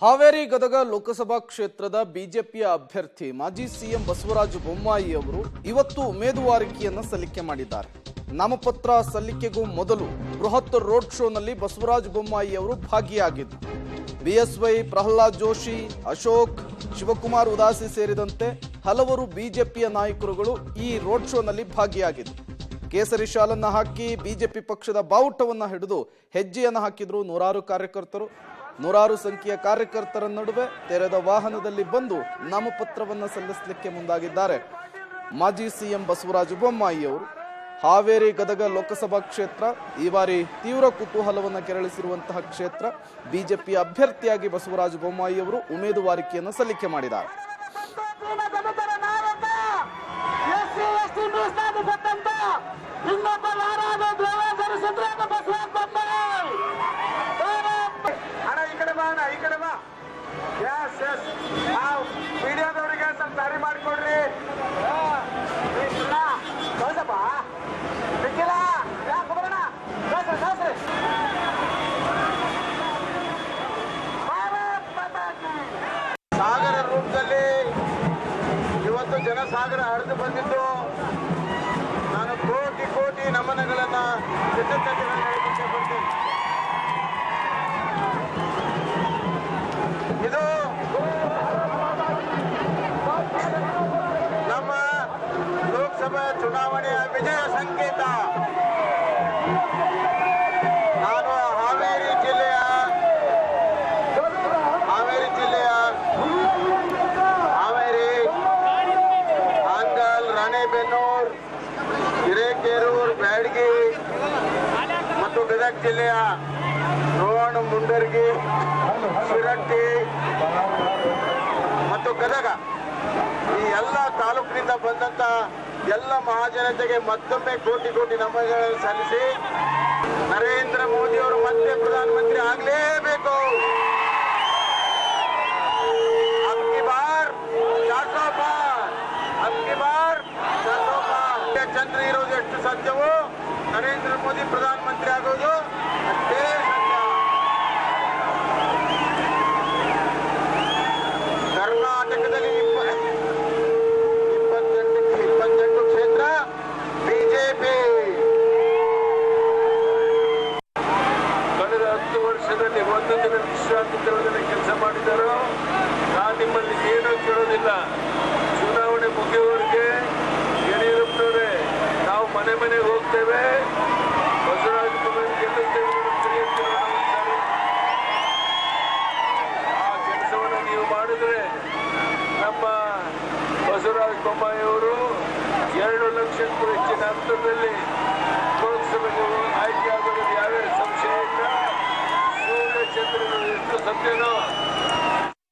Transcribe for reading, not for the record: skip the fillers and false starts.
ಹಾವೇರಿ ಗದಗ ಲೋಕಸಭಾ ಕ್ಷೇತ್ರದ ಬಿಜೆಪಿಯ ಅಭ್ಯರ್ಥಿ ಮಾಜಿ ಸಿಎಂ ಬಸವರಾಜ ಬೊಮ್ಮಾಯಿ ಅವರು ಇವತ್ತು ಉಮೇದುವಾರಿಕೆಯನ್ನು ಸಲ್ಲಿಕೆ ಮಾಡಿದ್ದಾರೆ. ನಾಮಪತ್ರ ಸಲ್ಲಿಕೆಗೂ ಮೊದಲು ಬೃಹತ್ ರೋಡ್ ಶೋನಲ್ಲಿ ಬಸವರಾಜ ಬೊಮ್ಮಾಯಿ ಅವರು ಭಾಗಿಯಾಗಿದ್ದರು. ಬಿಎಸ್ವೈ, ಪ್ರಹ್ಲಾದ್ ಜೋಶಿ, ಅಶೋಕ್, ಶಿವಕುಮಾರ್ ಉದಾಸಿ ಸೇರಿದಂತೆ ಹಲವರು ಬಿಜೆಪಿಯ ನಾಯಕರುಗಳು ಈ ರೋಡ್ ಶೋನಲ್ಲಿ ಭಾಗಿಯಾಗಿದ್ದರು. ಕೇಸರಿ ಶಾಲನ್ನ ಹಾಕಿ ಬಿಜೆಪಿ ಪಕ್ಷದ ಬಾವುಟವನ್ನು ಹಿಡಿದು ಹೆಜ್ಜೆಯನ್ನು ಹಾಕಿದ್ರು ನೂರಾರು ಕಾರ್ಯಕರ್ತರು. ನೂರಾರು ಸಂಖ್ಯೆಯ ಕಾರ್ಯಕರ್ತರ ನಡುವೆ ತೆರೆದ ವಾಹನದಲ್ಲಿ ಬಂದು ನಾಮಪತ್ರವನ್ನು ಸಲ್ಲಿಸಲಿಕ್ಕೆ ಮುಂದಾಗಿದ್ದಾರೆ. ಮಾಜಿ ಸಿಎಂ ಬಸವರಾಜ ಬೊಮ್ಮಾಯಿ ಅವರು ಹಾವೇರಿ ಗದಗ ಲೋಕಸಭಾ ಕ್ಷೇತ್ರ ಈ ಬಾರಿ ತೀವ್ರ ಕುತೂಹಲವನ್ನು ಕೆರಳಿಸಿರುವಂತಹ ಕ್ಷೇತ್ರ. ಬಿಜೆಪಿಯ ಅಭ್ಯರ್ಥಿಯಾಗಿ ಬಸವರಾಜ ಬೊಮ್ಮಾಯಿ ಅವರು ಉಮೇದುವಾರಿಕೆಯನ್ನು ಸಲ್ಲಿಕೆ ಮಾಡಿದ್ದಾರೆ. ಮೀಡಿಯಾದವರಿಗೆ ಸ್ವಲ್ಪ ದಾರಿ ಮಾಡಿಕೊಡ್ರಿ. ಸಾಗರ ರೂಪದಲ್ಲಿ ಇವತ್ತು ಜನಸಾಗರ ಹರಿದು ಬಂದಿದ್ದು ನಾನು ಕೋಟಿ ಕೋಟಿ ನಮನಗಳನ್ನ ಬರ್ತೇನೆ. ಇದು ನಮ್ಮ ಲೋಕಸಭಾ ಚುನಾವಣೆಯ ವಿಜಯ ಸಂಕೇತ. ನಾನು ಹಾವೇರಿ ಜಿಲ್ಲೆಯ ಹಾನಗಲ್, ರಾಣೆಬೆನ್ನೂರು, ಹಿರೇಕೆರೂರು, ಬ್ಯಾಡಗಿ ಮತ್ತು ಗದಗ ಜಿಲ್ಲೆಯ ರೋಣ, ಮುಂಡರ್ಗಿ, ಶಿರಟ್ಟಿ ಮತ್ತು ಗದಗ ಈ ಎಲ್ಲ ತಾಲೂಕಿನಿಂದ ಬಂದಂತ ಎಲ್ಲ ಮಹಾಜನತೆಗೆ ಮತ್ತೊಮ್ಮೆ ಕೋಟಿ ಕೋಟಿ ನಮನಗಳನ್ನು ಸಲ್ಲಿಸಿ ನರೇಂದ್ರ ಮೋದಿ ಅವರು ಮತ್ತೆ ಪ್ರಧಾನಮಂತ್ರಿ ಆಗಲೇಬೇಕು. ಅಬ್ಕಿ ಬಾರ್ 400 ಪಾರ್, ಅಬ್ಕಿ ಬಾರ್ 400 ಪಾರ್. ಚಂದ್ರ ಇರೋದು ಎಷ್ಟು ಸತ್ಯವೋ ನರೇಂದ್ರ ಮೋದಿ ಪ್ರಧಾನಮಂತ್ರಿ ಆಗೋದು ಅಷ್ಟೇ ಸತ್ಯ. ಕರ್ನಾಟಕದಲ್ಲಿ 28 ಕ್ಷೇತ್ರ ಬಿಜೆಪಿ. ಕಳೆದ 10 ವರ್ಷದಲ್ಲಿ ಒಂದು ದಿನ ವಿಶ್ರಾಂತಿ ತಗೊಳ್ಳದೆ ಕೆಲಸ ಮಾಡಿದರು. ನಾನು ನಿಮ್ಮಲ್ಲಿ ಏನೂ ಕೇಳೋದಿಲ್ಲ. ಚುನಾವಣೆ ಮುಗಿಯುವವರೆಗೆ ಯಡಿಯೂರಪ್ಪನವರೇ ನಾವು ಮನೆ ಮನೆಗೆ ಹೋಗ್ತೇವೆ, ಬಸವರಾಜ ಬೊಮ್ಮಾಯಿ ಗೆಲ್ಲುತ್ತೇವೆ, ಆ ಕೆಲಸವನ್ನು ನೀವು ಮಾಡಿದ್ರೆ ನಮ್ಮ ಬಸವರಾಜ ಬೊಮ್ಮಾಯಿ ಅವರು 2 ಲಕ್ಷಕ್ಕೂ ಹೆಚ್ಚಿನ ಅಂತರದಲ್ಲಿ ಲೋಕಸಭೆಗೆ ಆಯ್ಕೆ ಆಗೋದು ಯಾವ್ಯಾವ ಸಂಶಯ ಇಲ್ಲ. ಸೂರ್ಯ ಚಂದ್ರನು ಎಷ್ಟು ಸತ್ಯನೋ